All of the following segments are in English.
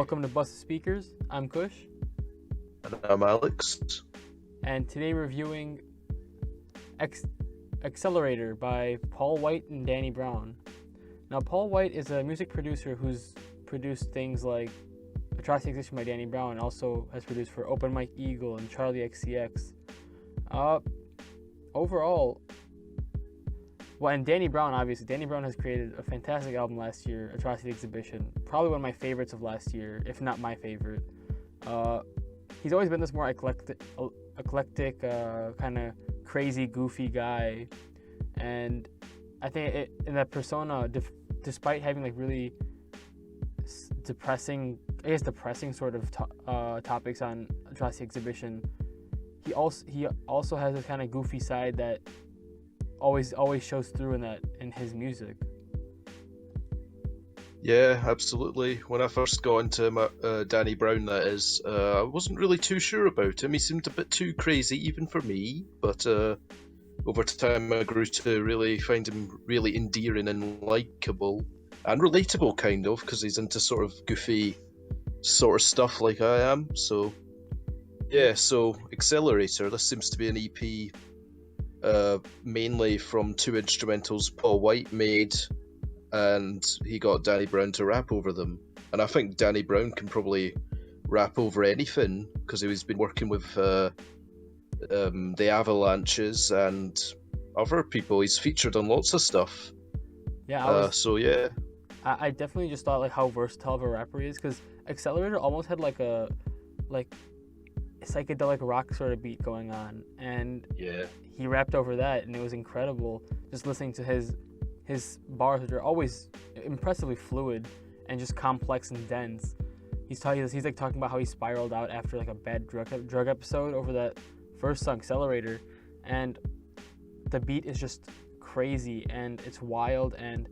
Welcome to Busted Speakers. I'm Kush, And I'm Alex. and today we're reviewing Accelerator by Paul White and Danny Brown. Now, Paul White is a music producer who's produced things like Atrocity Exhibition by Danny Brown, and also has produced for Open Mike Eagle and Charlie XCX. Overall, and Danny Brown, obviously. Danny Brown has created a fantastic album last year, Atrocity Exhibition. Probably one of my favorites of last year, if not my favorite. He's always been this more eclectic kind of crazy, goofy guy. And I think in that persona, despite having like really depressing sort of topics on Atrocity Exhibition, he also has this kind of goofy side that always shows through in his music. Yeah, absolutely. When I first got into Danny Brown, that is, I wasn't really too sure about him. He seemed a bit too crazy, even for me. But over time, I grew to really find him really endearing and likable and relatable, kind of, because he's into sort of goofy sort of stuff like I am. So, yeah. So Accelerator. This seems to be an EP. Mainly from two instrumentals Paul White made, and he got Danny Brown to rap over them. And I think Danny Brown can probably rap over anything because he's been working with the Avalanches and other people. He's featured on lots of stuff. Yeah, so yeah, I definitely just thought like how versatile of a rapper he is, because Accelerator almost had like a psychedelic rock sort of beat going on, and yeah, he rapped over that, and it was incredible just listening to his bars, which are always impressively fluid and just complex and dense. He's like talking about how he spiraled out after like a bad drug episode over that first song Accelerator, and the beat is just crazy and it's wild, and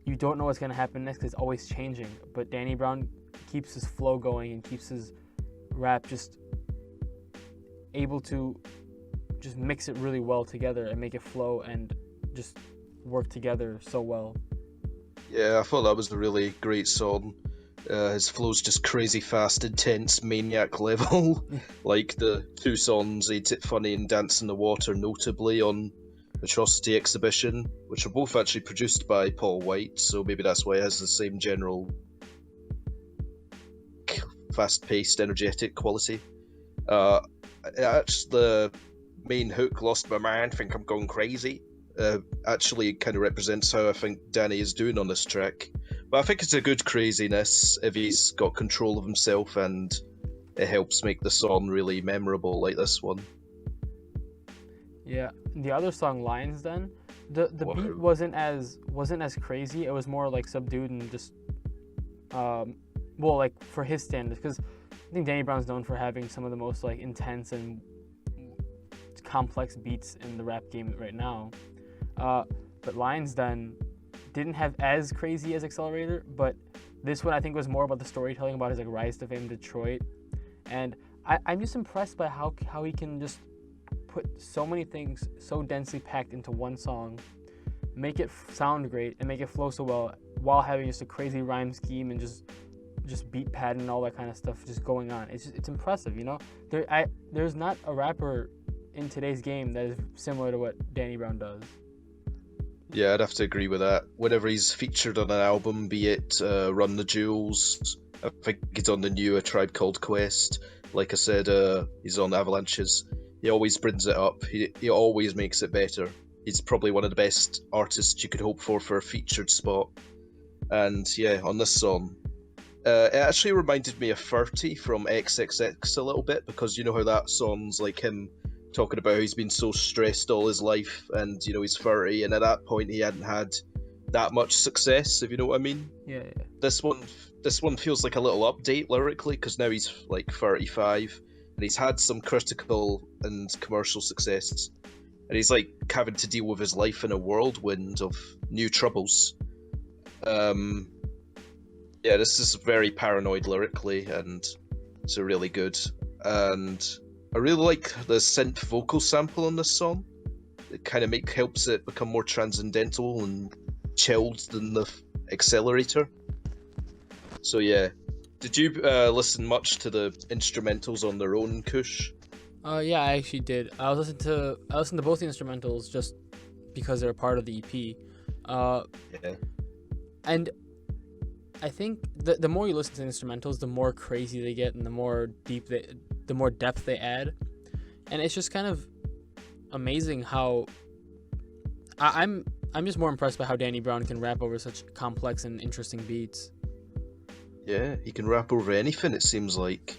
you don't know what's going to happen next because it's always changing, but Danny Brown keeps his flow going and keeps his rap just able to just mix it really well together and make it flow and just work together so well. Yeah, I thought that was a really great song. His flow's just crazy fast, intense, maniac level. Like the two songs, Ain't It Funny and Dance in the Water, notably on Atrocity Exhibition, which are both actually produced by Paul White, so maybe that's why it has the same general fast-paced, energetic quality. Actually, the main hook, Lost My Mind, Think I'm Going Crazy, actually kind of represents how I think Danny is doing on this track. But I think it's a good craziness if he's got control of himself, and it helps make the song really memorable like this one. Yeah, the other song, Lines, then the beat wasn't as crazy. It was more like subdued and just like for his standards, because I think Danny Brown's known for having some of the most like intense and complex beats in the rap game right now. But Lines then didn't have as crazy as Accelerator, but this one I think was more about the storytelling about his like rise to fame in Detroit, and I'm just impressed by how he can just put so many things so densely packed into one song, make it sound great and make it flow so well while having just a crazy rhyme scheme and just beat pattern and all that kind of stuff just going on. It's impressive, you know. There's not a rapper in today's game that is similar to what Danny Brown does. Yeah, I'd have to agree with that. Whenever he's featured on an album, be it Run the Jewels, I think he's on the new A Tribe Called Quest, like I said, he's on Avalanches, he always brings it up. He always makes it better. He's probably one of the best artists you could hope for a featured spot. And yeah, on this song, it actually reminded me of 30 from XXX a little bit, because you know how that song's like him talking about how he's been so stressed all his life, and you know he's 30, and at that point he hadn't had that much success, if you know what I mean. Yeah. This one feels like a little update lyrically, because now he's like 35 and he's had some critical and commercial success, and he's like having to deal with his life in a whirlwind of new troubles. Yeah, this is very paranoid lyrically, and it's really good. And I really like the synth vocal sample on this song. It kind of helps it become more transcendental and chilled than the Accelerator. So yeah, Did you listen much to the instrumentals on their own, Kush? Yeah, I actually did. I listened to both the instrumentals just because they're part of the EP. Yeah. And I think the more you listen to the instrumentals, the more crazy they get and the more depth they add. And it's just kind of amazing how I'm just more impressed by how Danny Brown can rap over such complex and interesting beats. Yeah, he can rap over anything, it seems like.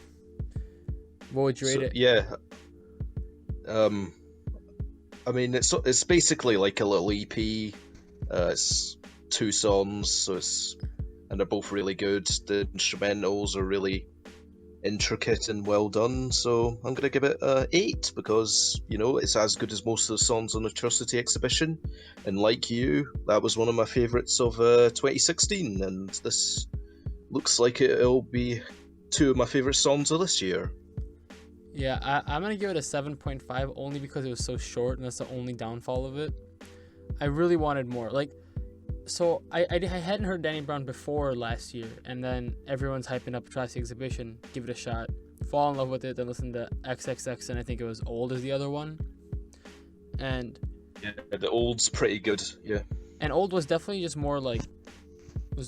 What would you rate it? Yeah. I mean, it's basically like a little EP. It's 2 songs, and they're both really good. The instrumentals are really intricate and well done, so I'm gonna give it 8 because it's as good as most of the songs on the Atrocity exhibition. And like you, that was one of my favourites of 2016, and this looks like it'll be 2 of my favourite songs of this year. Yeah, I'm gonna give it a 7.5 only because it was so short, and that's the only downfall of it. I really wanted more. So I hadn't heard Danny Brown before last year, and then everyone's hyping up Atrocity Exhibition. Give it a shot, fall in love with it, then listen to XXX, and I think it was Old is the other one. And yeah, the Old's pretty good. Yeah, and Old was definitely just more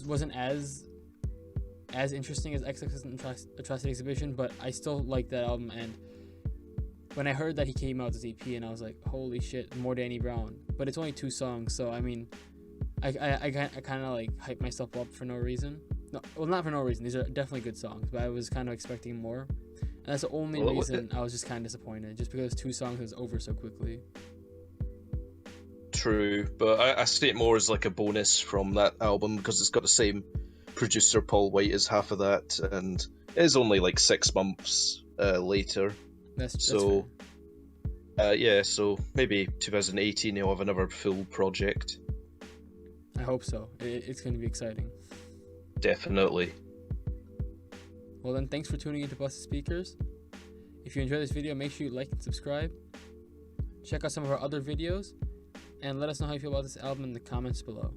wasn't as interesting as XXX and Atrocity Exhibition, but I still like that album. And when I heard that he came out with his EP, and I was like, holy shit, more Danny Brown. But it's only 2 songs, so I mean, I kind of hype myself up for no reason. No, well, not for no reason. These are definitely good songs, but I was kind of expecting more, and that's the only reason I was just kind of disappointed, just because 2 songs was over so quickly. True, but I see it more as like a bonus from that album because it's got the same producer Paul White as half of that, and it is only 6 months later. That's so yeah, so maybe 2018 he'll have another full project. I hope so. It's going to be exciting. Definitely. Well then, thanks for tuning into Busted Speakers. If you enjoyed this video, make sure you like and subscribe. Check out some of our other videos, and let us know how you feel about this album in the comments below.